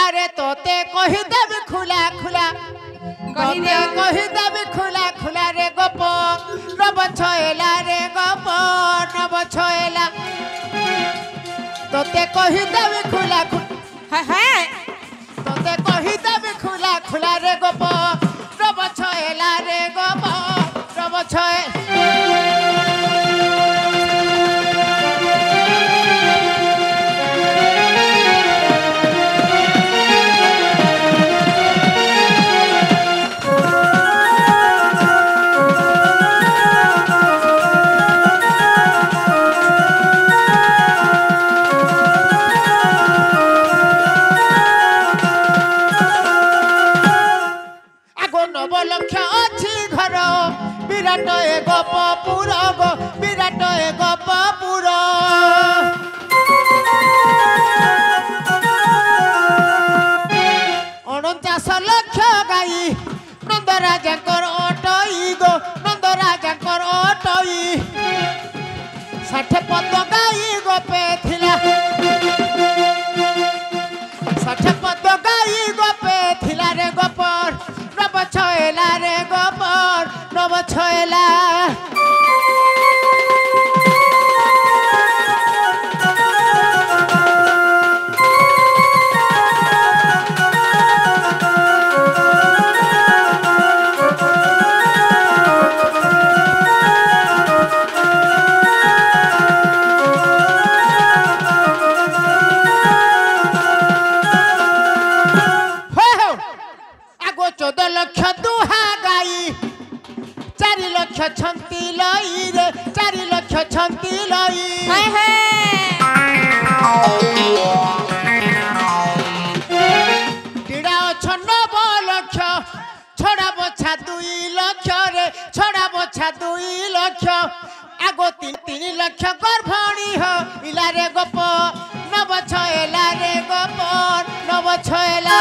अरे तोते कहिदेबी खुला खुला तोते कहिदेबी खुला खुला रे गप नब छयला रे गप नब छयला तोते कहिदेबी खुला खुला तोते कहिदेबी खुला खुला रे गप नब छयला रे गप नब छय विराट ए गपपुर गो विराट ए गपपुर 49 लाख गाई नंदराजांकर अटई गो नंदराजांकर अटई 60 पद गाई गपे थिला 60 पद गाई गपे थिला रे गपर नब छयला रे गपर नब छयला छंती लई रे 4 लाख छंती लई टीड़ा छ 9 लाख छड़ा बछा 2 लाख रे छड़ा बछा 2 लाख आगो 3 लाख गर्भणी हो इला रे गप नब छयला रे गप नब छयला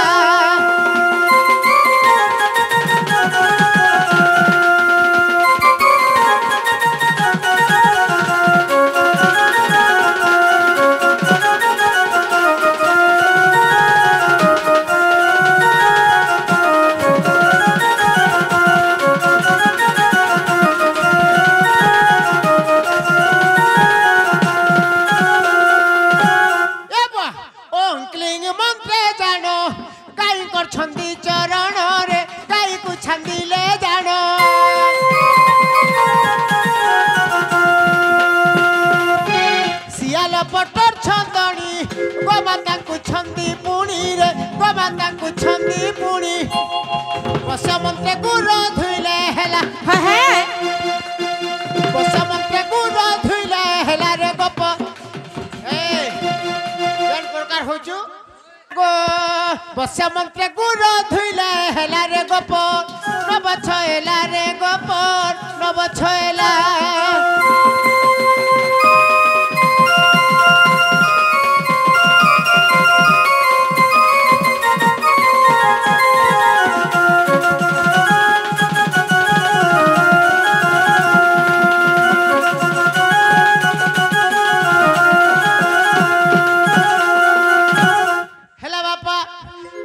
पटर छंदनी गोमाता को छंदी पुणी रे गोमाता को छंदी पुणी बसमंत्र गुरु धुइले हेला बसमंत्र गुरु धुइले हेला रे गप ए जन प्रकार होचु गो बसमंत्र गुरु धुइले हेला रे गप नब छयला रे गप नब छयला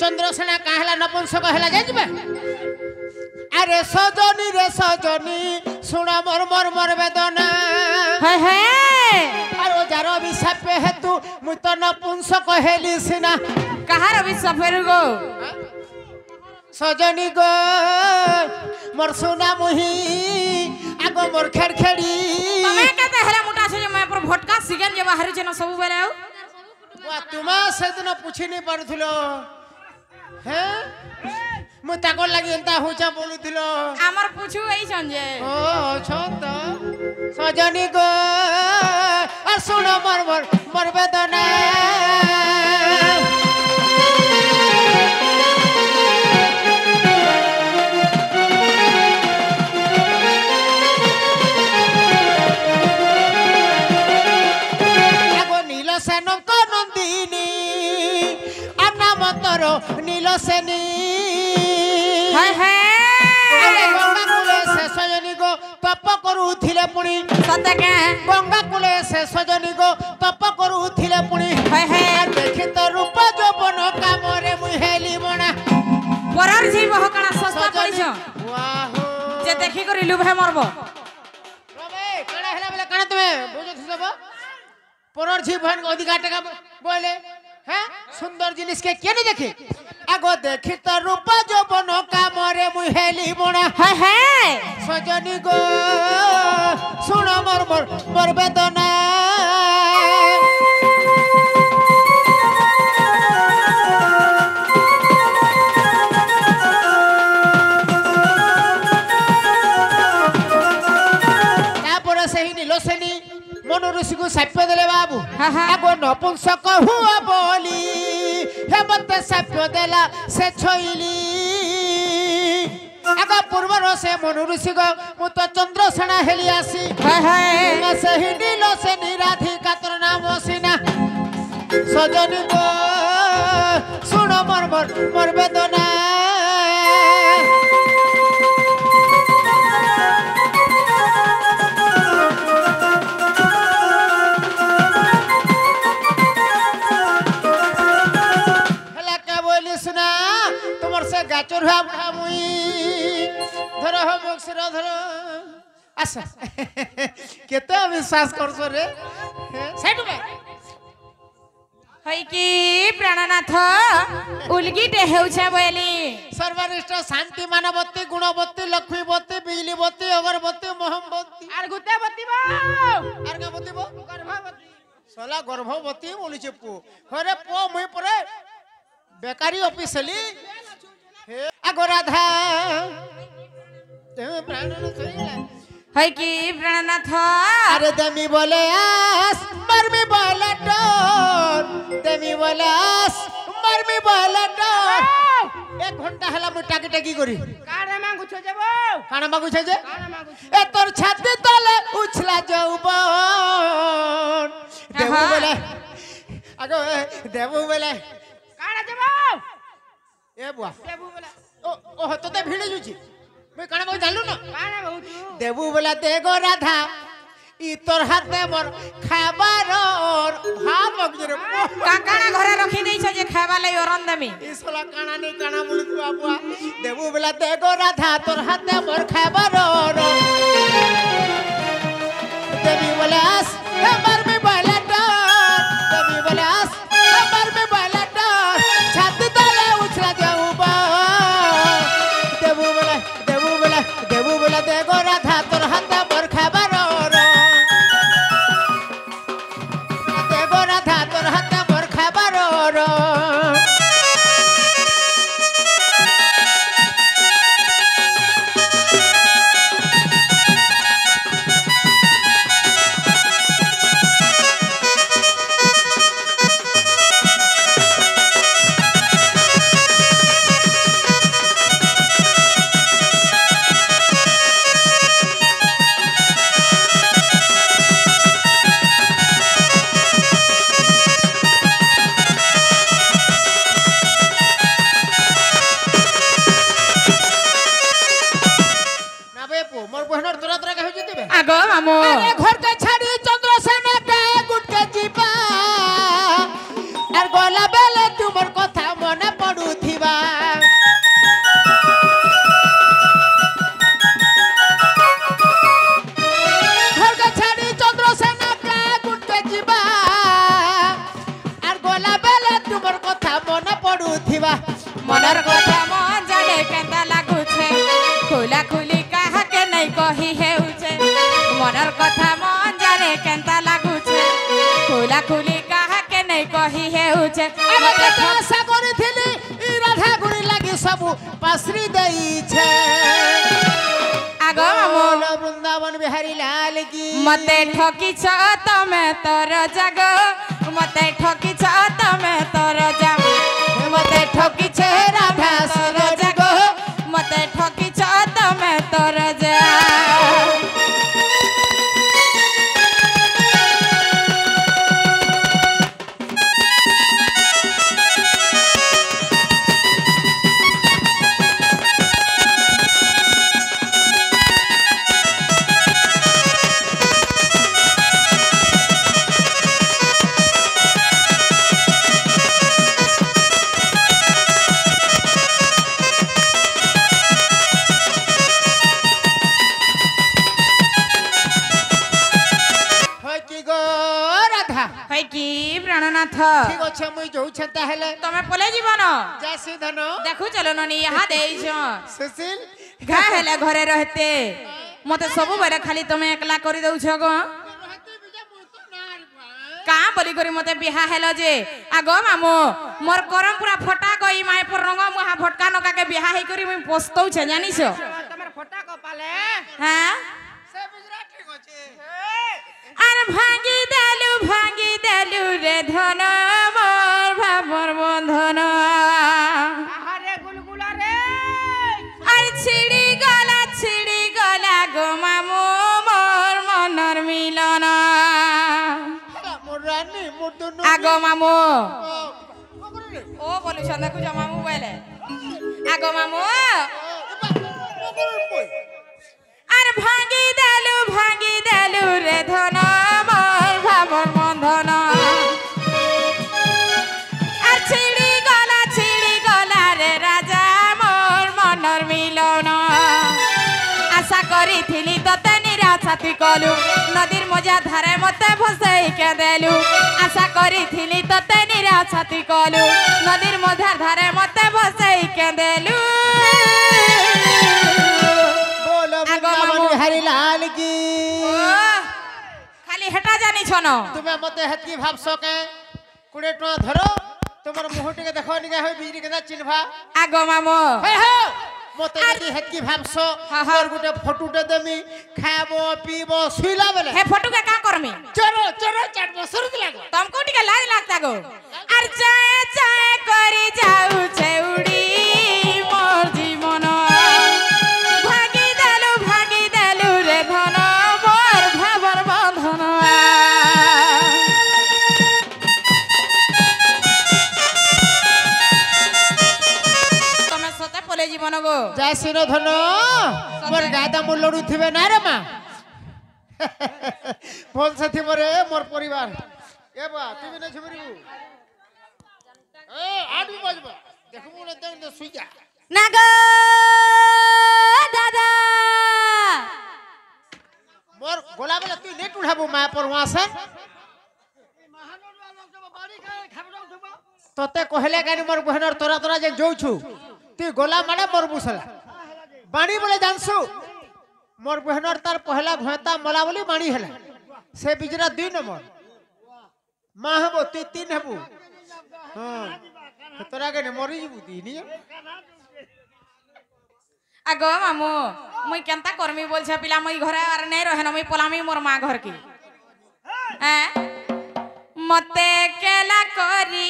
चंद्रसेना कहला नपुंसक हला जाइबे अरे सजनी रे सजनी सुना मोर मोर मोर वेदना अरे जार अभिशाप हेतु मु तो नपुंसक हेली सिना कहार अभिशाप गो सजनी गो मोर सुना मुही आगो मोर खेड़खेड़ी तमे कते हेला मोटा से मैं पर भटका सिगन जे बाहर जे न सब बेले वा तुमा से दिन पूछी नहीं पारुथलो हैं मु ताको लागि एंता होचा बोलुथिलो हमर पूछु एई संजे ओ छत सजनी गो आ सुन मोर मोर मोर वेदना आगो नीलसेन को नंदिनी अनामतर नीलसेनी सजनी गो तप करूथिले पुणी सते के गंगा कुले से सजनी गो तप करूथिले पुणी देखि तो रूप जौवन कामरे मुई যে দেখি করি লুভে মরব রবে কানা হেলা বলে কানা তুমি বুঝছ সব পরর ঝি ভন অধিকার টাকা বলে হ্যাঁ সুন্দর জিনিস কে কেন দেখে আগো দেখি তো রূপা যৌবন কামরে মুই হেলি বড়া হ্যাঁ হ্যাঁ সজনী গো শুণ মোর বেদনা তারপরে সেই নীলসেনী মন ঋষিକୁ ସାପ୍ୟ ଦେଲେ ବାବୁ ଆଗ ନପୁଂସକ ହୁଅ ବୋଲି ହେ ମତେ ସାପ୍ୟ ଦେଲା ସେ ଛଇଲି ଆଗ ପୂର୍ବର ସେ ମନ ଋଷିକ ମୁଁ ତ ଚନ୍ଦ୍ରସେଣା ହେଲି ଆସି ସେହି নীলସେনী ରାଧିକା ତୋର ନାମ ସିନା ସଜନୀ ଗୋ ଶୁଣ ମୋର ବେଦନା গাচর হাবড়া মুই ধর বক্সর ধর আচ্ছা কেতে বিশ্বাস করছ রে সাইডু বে হই কি প্রাণনাথ উলগিটে হেউছে বলি সর্বনিষ্ঠ শান্তি মানবতী গুণবতী লক্ষ্মীবতী বিজলীবতী অগরবতী মোহমবতী আর গুতে বতিবা আর কা বতিব গর্ভবতী সলা গর্ভবতী বলিছে পু হরে পো মুই পরে বেকারি অফিসলি আগো রাধা তুমি প্রাণ ছড়িলা হই কি প্রাণনাথ আরে দেমি বলে আস মারমি বলে ডর দেমি বলে আস মারমি বলে ডর 1 ঘন্টা হলা মই টাকি টাকি করি কাড়া মাগুছ যাব কানা মাগুছে যে এ তোর ছাতি তলে উছলা যৌবন দেবু বলে আগো দেবু বলে কাড়া যাব এ বুয়া দেবু বলে ও তোতে ভিড়ে যাচ্ছি মুই কানা মাগু জানলু না কাড়া বহুতু দেবু বলে দে গো রাধা ই তোর হাতে মোর খাবার ভাত মগজরে কাকানা ঘরে রাখি দেইছ যে খাইবা লাই অরন দেমি ই সলা কানা নেই কানা বলি তু বাবুয়া দেবু বলে দে গো রাধা তোর হাতে মোর খাবার দেবী বলে আস আমার মে বলে ডর দেবী বলে আস আমার মে বলে ডর ছাতি তলে উছলা যাউবা দেবু বলে দে গো রাধা তোর হাতে মোর খাবার দে গো রাধা তোর হাতে মোর খাবার আগো মামু ঘরকে ছাড়ি চন্দ্রসেনা কে গুটকে ଯିବା আর গলা বেলে তোমার কথা মনে পড়ুথিবা ঘরকে ছাড়ি চন্দ্রসেনা কে গুটকে ଯିବା আর গলা বেলে তোমার কথা মনে পড়ুথিবা মনের কথা মন জানে কেনতা লাগুছে খুলা খুলি কাহাকে নাই কহি হেউছে মনের কথা মন জানে কেনতা লাগুছে খুলা খুলি কাহাকে নাই কহি হেউছে আমি কেতে আশা করিছিলি ই রাধা গুড়ি লাগি সবু পাসরি দেইছে আগো মামু बोलो वृंदावन बिहारी लाल की মতে ঠকিছ তমে তোর জাগ মতে ঠকিছ তমে তোর জাগ মতে ঠকিছ রাধা সুর জাগ মতে ঠকিছ তমে তোর জাগ नाथ ठीक अच्छे मुई जो छता हेले तमे पले जीवन जय श्री धन देखु चलो ननी यहाँ देइछ सुशील घा हेले घरे रहते मते सब बेले खाली तमे एकला करि दउछ गो कहाँ बोली करी मते बिहा हेलो जे आगो मामो मोर करम पूरा फटा गई माय पर रंग मुहा फटका नका के बिहा हे करी मैं पछतौ छ जानिस तमर फटा को पाले हां से बिजरा ठीक होचे अरे भांगी देलु रे धन मोर भाबर बंधन आहारे गुलगुला रे अरे छिड़ी गला गो मामो मोर मनर मिलन रानी मुदुनु आगो मामो ओ बोलु छंदा को जमा मोबाइल आगो मामो अरे भांगी देलु रे धन मोर भाबर बंधन আর ছিড়ি গলা রে রাজা মোর মনর মিলন আশা করিছিলি তোতে নিরাশাতি কলু নদীর মজা ধারে মতে ভসাই কে দেলু আশা করিছিলি তোতে নিরাশাতি কলু নদীর মজার ধারে মতে ভসাই কে দেলু बोलो मामू हरि लाल की খালি হেটা জানি ছন तुम्हें मते हेतकी भाव सके 20 टका धरो तुमर मुह टिके देखो निगा होई बिजली केना चिन्हवा আগো মামো हे हो मते यदि हेतकी भाव सो हाँ, हाँ। और गुटे फोटोटे देमी खाबो पीबो सुइला बेले হে ফটুকে কা করমি चलो चाटबो सुरत लागो तुमको टिके लाज लागता गो আর চায় করি যাউছে উড়ি মোর জীবন ভাগি দেলু রে ধন মোর ভাবর বন্ধন তুমি সতে পলে জীবন গো जय श्री धन मोर गादा मोर लडू थिबे ना रे मां फोन से थिबो रे मोर परिवार ए बा तुबे न छिबरिबू ए आडू बजबा देखमु न देन सुई जा না গো দাদা मोर गोला बेले तू नेट उठाबू मां पर वहां से तोते कहले गानी मोर बहनर तोरा तोरा जे जोछु तू गोला माने मोर बुसला बाणी बोले जानसु मोर बहनर तार पहला घोता मला बोली बाणी हला से बिजरा 2 नंबर मां हबो तू 3 हबू हां तोरा के मरी जीबू ती नी আগো মামু মুই কেনতা করমি বলছে পিলা মুই ঘরে আর নাই রহে না মুই পলামি মোর মা ঘর কি হ্যাঁ মতে কেলা করি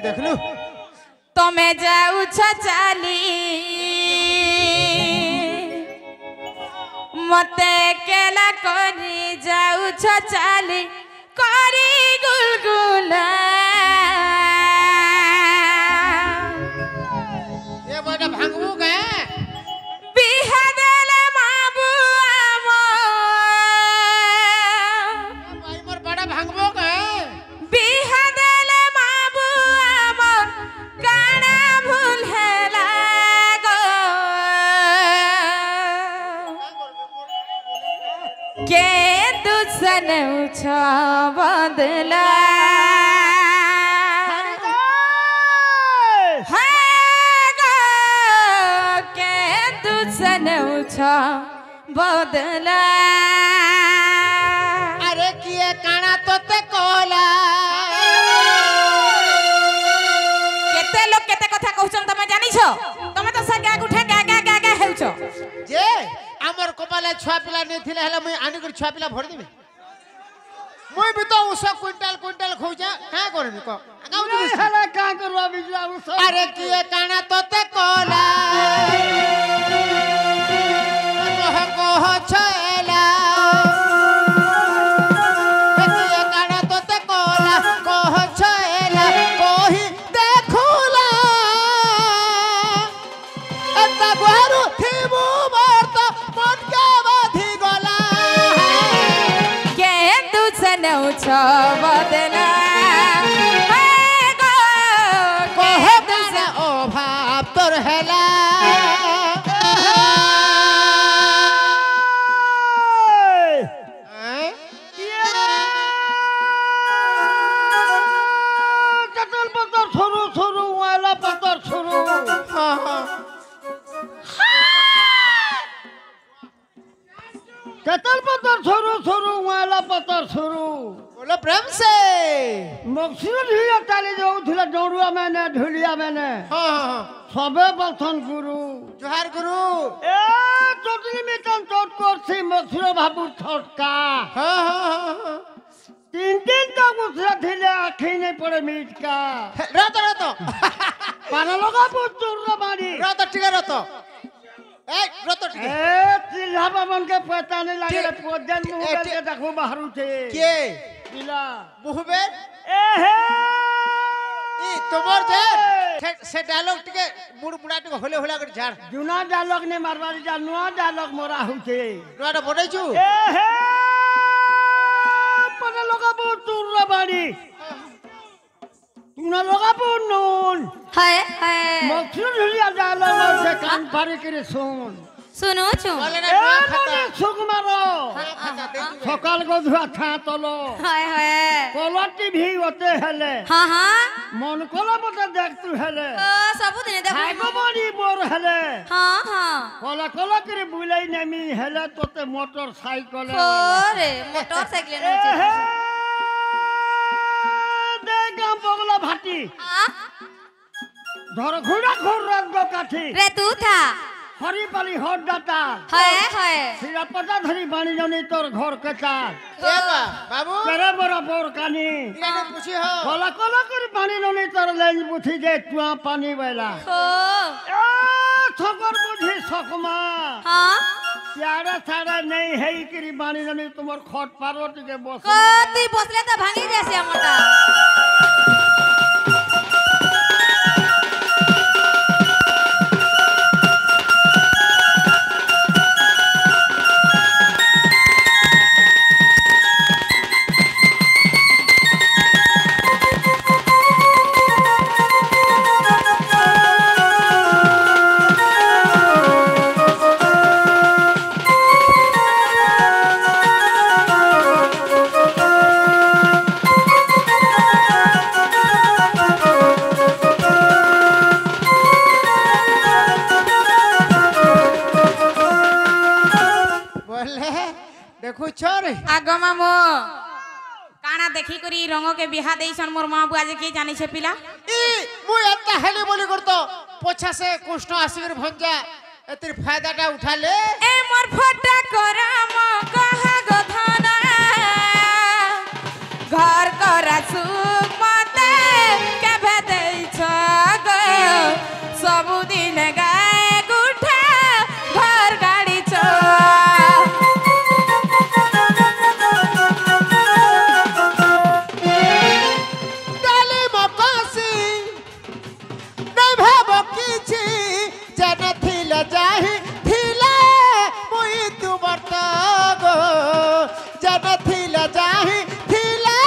देखलू তুমি যাউছ চালি মতে কেলা করি যাউছ চালি করি গুলগুলা ये बड़ा भांगबू के বিহা দেলে মাবু भाई मोर बड़ा भांगबू के বিহা দেলে মাবু আমর কানা ভুল হেলা গো কে দুসন উছ বদলা बदला अरे किए काना तोते कोला केते लोग केते कथा कहउछन तमे जानिछ तमे तो सगा उठे गा गा गा गा हेउछ जे हमर कपाले छुआ पिला नै थिले हले मुई आनी कर छुआ पिला भर देबे मुई भी तो उस क्विंटल खोजा का करबी को गाउ दिस हला का करबा बिजला उस अरे किए काना तोते कोला कह छेला किए काना तोते कोला कह छेला कोही देखुला एता गुहारू थिबू मरत मन के बाधी गला के दुसन उछ बदला कहे दुसे अभाव तोर हेला से मक्सिर ढुलिया ताली जाऊला डरुआ मैंने ढुलिया मैंने हाँ हाँ हाँ सबे बर्थन गुरु जोहार गुरु ए चोटली मिटन चोट करছি मक्सिर बाबू छटका हाँ हाँ हाँ हाँ तीन तो गुसरा थिले आखी नहीं पड़े मीट का रहतो रहतो पाना लगा पुतुर बाड़ी रहतो ठीक है रहतो ए रहतो ठीक है ए चिल्ला बाबन के पता नहीं लगे ठीक। पोदन मुंह ए, करके देखो बाहर उठे के चिल्ला मुहबे ए हे ई तोमर जे से डायलॉग टिके मुड़ मुड़ा टिके होले होला कर झाड़ जुना डायलॉग ने मारवाड़ी जा नुआ डायलॉग मोरा उठे नोडा बनै छु ए हे पाना लगा पुतुर बाड़ी तुना लगा पुनून हाय हाय मक्सिर ढुलिया डायलॉग से कान फाड़ी करे सुन सुनो छु बोले ना ए नुआ मने खाता सुख मारो हाँ खाता दे दू সকাল গধুয়া থা তলো हाय हाय কলা টিভি ওতে হেলে हाँ हाँ মন কলা মতে দেখতু হেলে सबू दिन देखो খাইব বড়ি মোর হেলে हाँ हाँ কলা কলা করে বুলাই নামি হেলে তোতে মোটর সাইকেল ओरे मोटरसाइकिल এ হে দেখা বগলা ভাটি ধর ঘোড়া ঘোর রঙ্গ কাঠি रे तू था হরি পালি হট ডাটা हाय हाय শিরাপটা ধরি বাণী জনি তোর ঘর কেচার ए बा बाबू কেরে বড় বোর কানি इने पूछी हो কলা কলা করে পানি ননি তোর লেজ বুঝি যে টুয়া পানি বেলা ओ ঠকর বুঝি সকমা हाँ प्यारा सारा नहीं है कि बानी ननी तुम्हार खट पार्वती के बस कति बसले त भांगी जैसे हमटा बोले देखु छोर आगो मामो काना देखी करी रंग के बिहा देइसन मोर मां बुआ जे के जानि छे पिला ई मु एता हेली बोली करतो पोछा से कृष्ण आसिर भंजा एतिर फायदाटा उठा ले ए मोर फटा करम कहा गधना घर करा सुख मते के भेदै छ ग सबु दिन गाए गुठा घर गाडी छ डाली मकासी नहीं भाबो किछि जन थिल जाहि थिला मुई तू बर्ता गो जन थिल जाहि थिला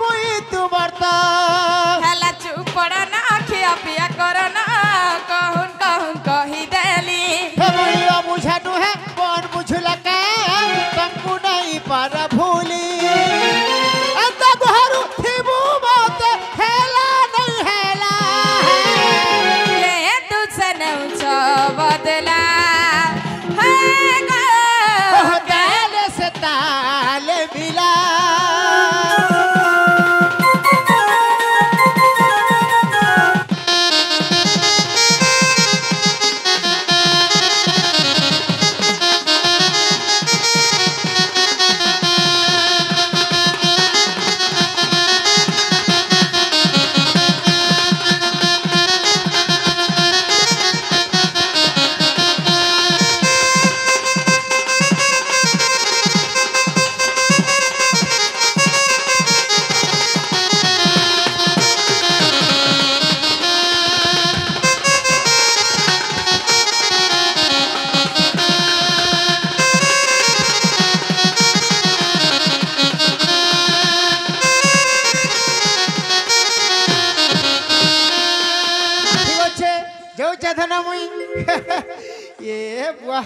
मुई तू बर्ता हला चुप पड़ा ना खिया पिया करो ना कहून कहून कही देली हे मुई बुझानु है कौन बुझला के तंकु नहीं पर भूली अंत घरु थिबु मत हेला नहीं हेला ये तुझसे नौचो बदला है गो ताल से ताल मिला ঠিক আছে যাউছা ধনা মুই এ বুয়া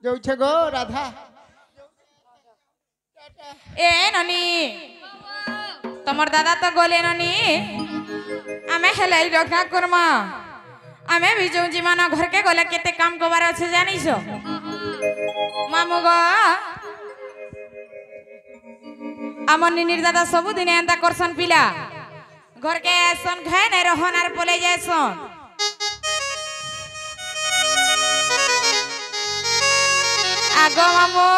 যাউছে গো রাধা ए ननी तमर दादा तो गोले ननी आमे हेले रखा करमा आमे भी जो जीवन घर के गले केते काम करबार अछि जानिसो मामू गो आमर निनिर दादा सब दिन एंता करसन पिला घर के सन घे नै रहन आर पले जायसन आगो मामू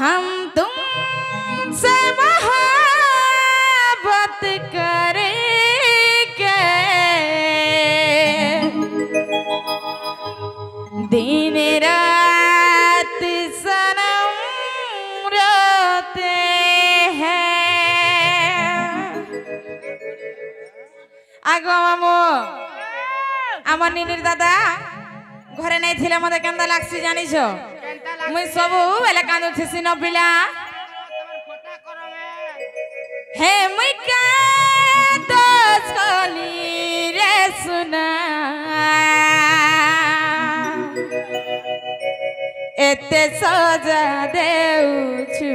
हम तुमसे मोहब्बत करेंगे दिन रात सनम रोते हैं आगो मामू आमर निनिर दादा घरे नहीं थिले मते केंदा लागसी जानिछो मुई सबु बेले कांदु थिसी न पिला हे मुई का दोस कली रे सुना एते सजा देउछु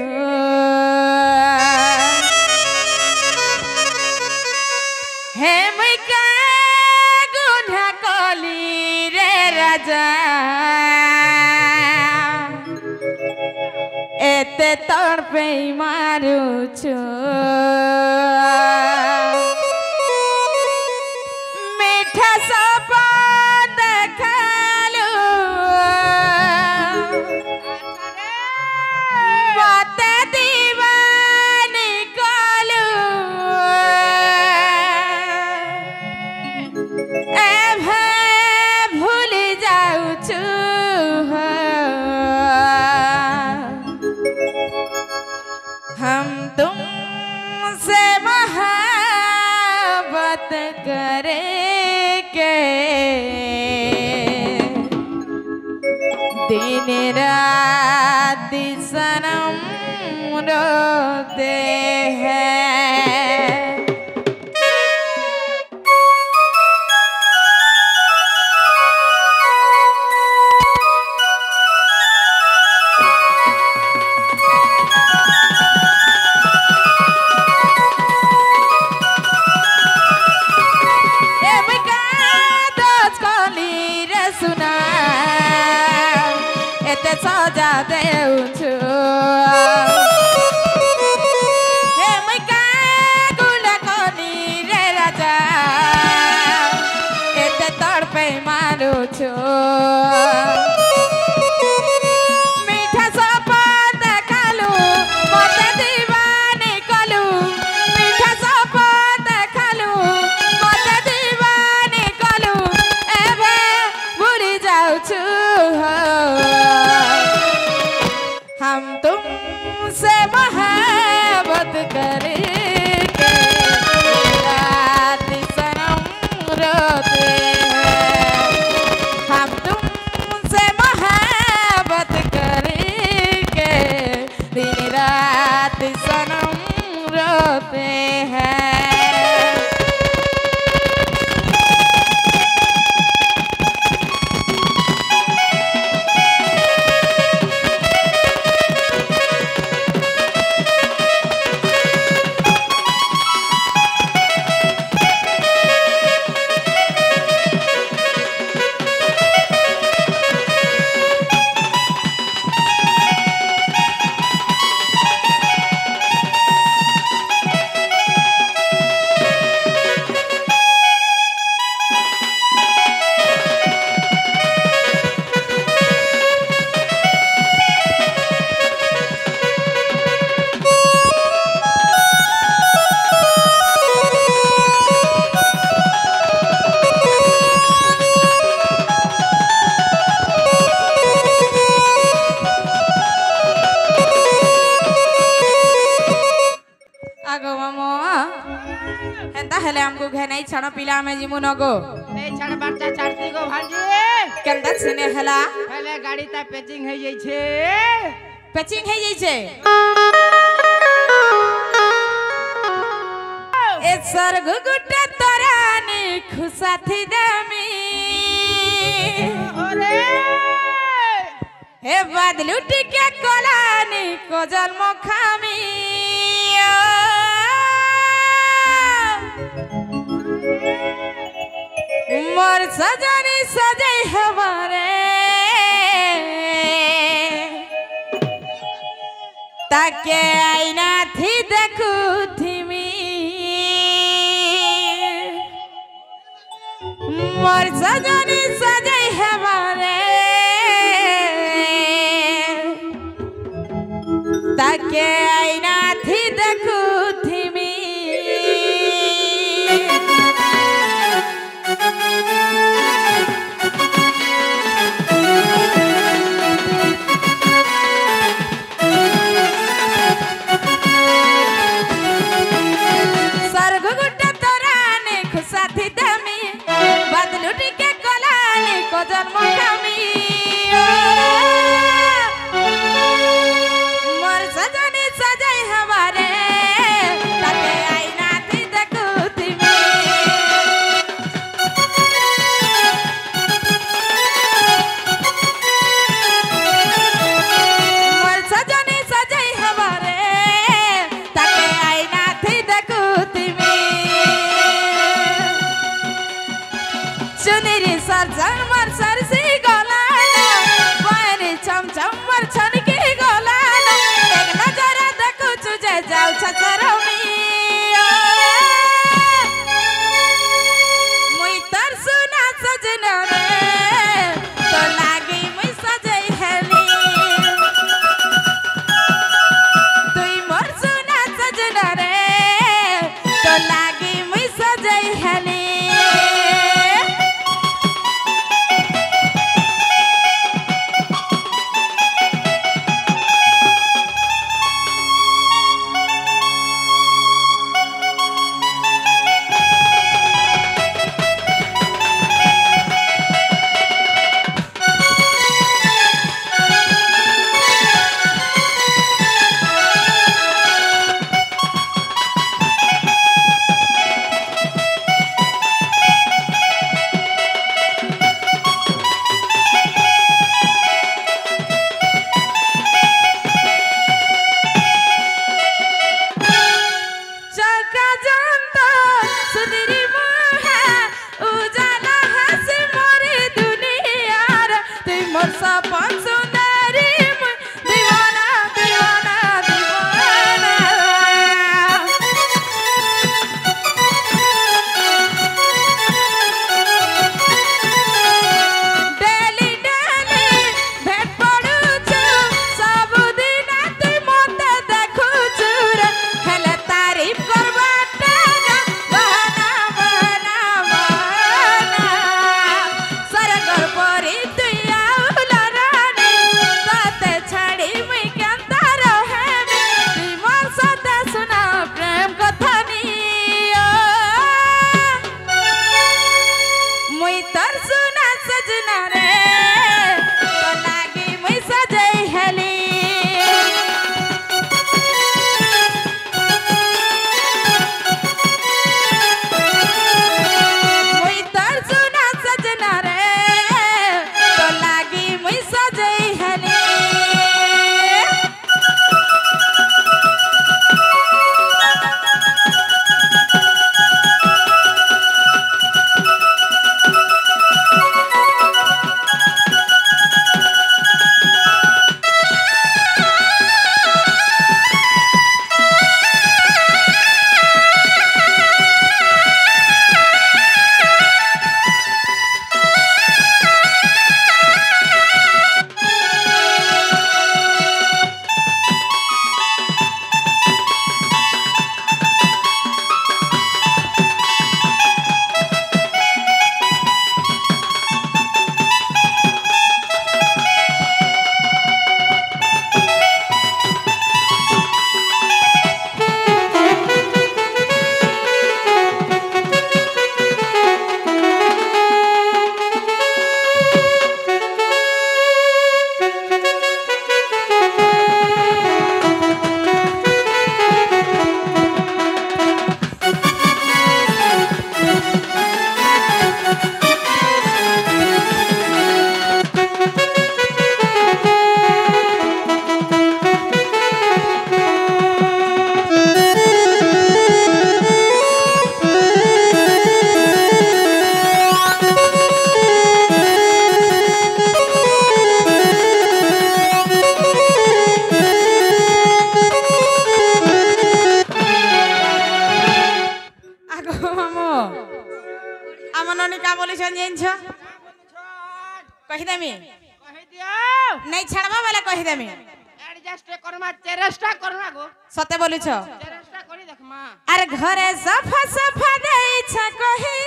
हे मुई का गुना कली रे राजा एते तोड़ पे मारू छो मीठा सपा देखलू बाते दीवानी कलू ए भूल जाऊ छू हम तुमसे मोहब्बत करेंगे दिन रात सनम रोते हैं सजा देउछु हे मैं का गुला कोनी रे राजा एते तोड़ पे मारू छु मीठा सपा देखलू मते दीवानी कलू मीठा सपा देखलू मते दीवानी कलू एबे भूली जाउछु हम तुमसे मोहब्बत करेंगे रात सनम रोते हैं हम तुमसे मोहब्बत करेंगे दिन रात सनम रोते हैं हमको घे नहीं छण पिला में जिमु नगो नहीं छड़ बच्चा छड़ती गो भांजी केंदा सिने हला पहले गाड़ी ता पेचिंग है जाई छे पेचिंग है जाई छे ए सरग गुटा तरानी खुसाथी दमी अरे हे बादलू टिके कोलानी को जन्म खामी सजनी सजई हमारे ताके आईना थी देखू थी मोर सजनी सजई हमारे ताके आईना थी देखू थी मोर सजनी सजई हमारे ताके आईना थी देखू थी मोर सजनी सजई हमारे ताके आईना थी देखू थी सुनिरी सरजन मर सरसी गलानो बहनी चमचम मर छनकी गलानो एक नजर देखू तुझे जाऊ छरमी मुई तर सुना सजना रे तो लागी मुई सजई हेली तुई मोर सुना सजना रे तो लागी मुई सजई हेली আমার ননি কা বলিছন জানছ কহি দেমি কহি দিও নাই ছাড়বা বেলা কহি দেমি এডজাস্ট করমা চেষ্টা করমা গো সতে বলিছ চেষ্টা করি দেখমা আর ঘরে সফা সফা দেইছ কহি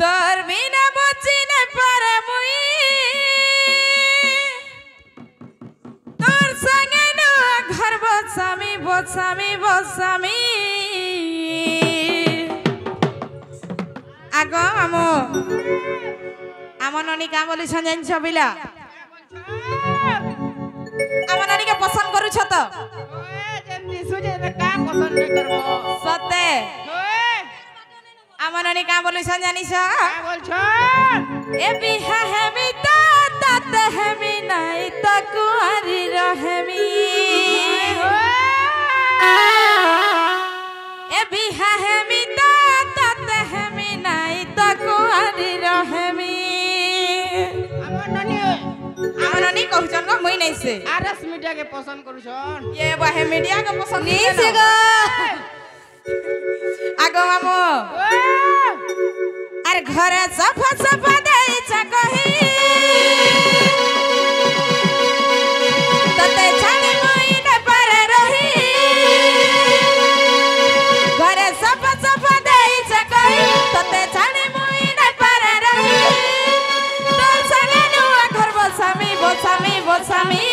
তোর বিনা বচি না পারে মুই তোর সঙ্গে নুয়া ঘর বসামি বসামি বসামি আগো আমার ননি কা বলিছ জানছ বিলা আমার ননিকে পছন্দ করুছ তো ওয়ে যেমনি সুজে কা পছন্দ করব সতে ওয়ে আমার ননি কা বলিছ জানিছ কা বলছ এ বিহা হেমি তাত হেমি নাই তা কুয়ারি রহেমি এ বিহা হেমি তাত হেমি নাই তা কুয়ারি রহেমি আমার ননি কহুছন গো মুই নাইছে আরএস মিডিয়া কে পছন্দ করুছন ये वह मीडिया का पसंद नहीं से गो आगो मामो अरे घरे सफा सफा देई छ कही तते छाने मोई न पारे रही घरे सफा सफा देई छ कही तते छाने मोई न पारे रही तोर संगे नुआ घर बसामी बसामी बसामी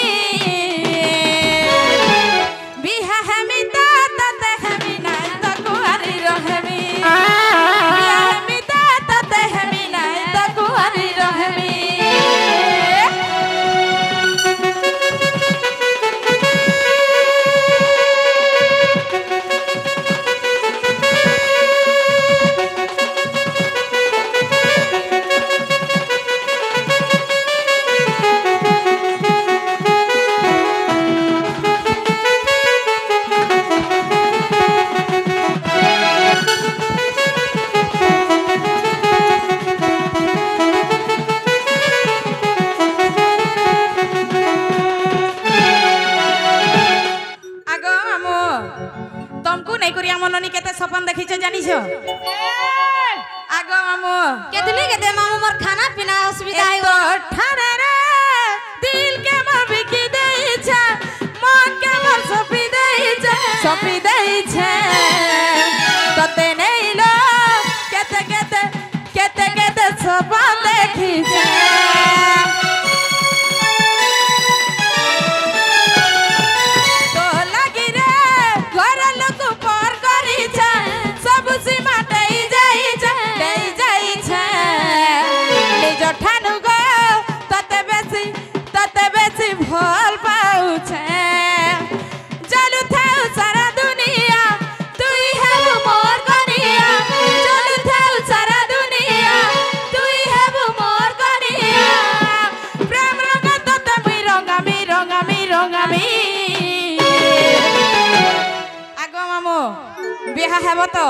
बिहा हेमी तात हेमी नाय त कुआरी रहेमी बिहा हेमी तात हेमी नाय त कुआरी रहेमी आगो मामो तुमको नहीं करिया मननी केते सपन देखिछ जानिछ आगो मामो केतली केते मामू मोर खाना पीना असुविधा है तो ठारे रे दिल के मोर बिकी देई छ मन के मोर सपी देई छ तते नहीं लो केते केते केते केते सपन देखी छ तो लगी रे घर लोग पर करी छ सब सीमा देई जाई छ निज ठानु गो तते बेसी भल पाउ छ चलु थाउ सारा दुनिया तुई हेब मोर कनिया चलु थाउ सारा दुनिया तुई हेब मोर कनिया प्रेम रंगा तते मुई रंगामी आगो मामो बिहा हेब तो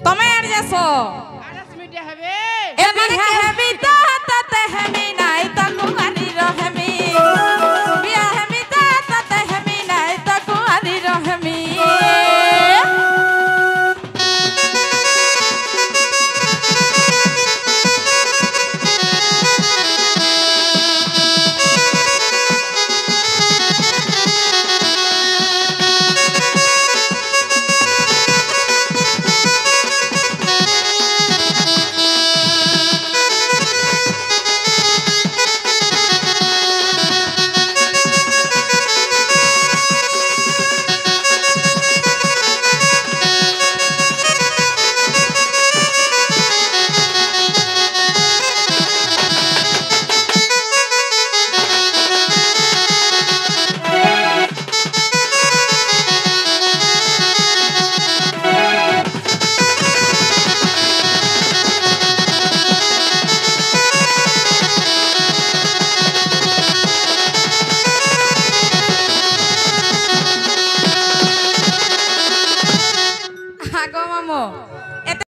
तमे आड़ जासो आरएस मिडिया हेबे ए बिहा हेबी तात हेमी नाय त कुआरी रहेमी बिहा हेमी तात हेमी नाय त कुआरी रहेमी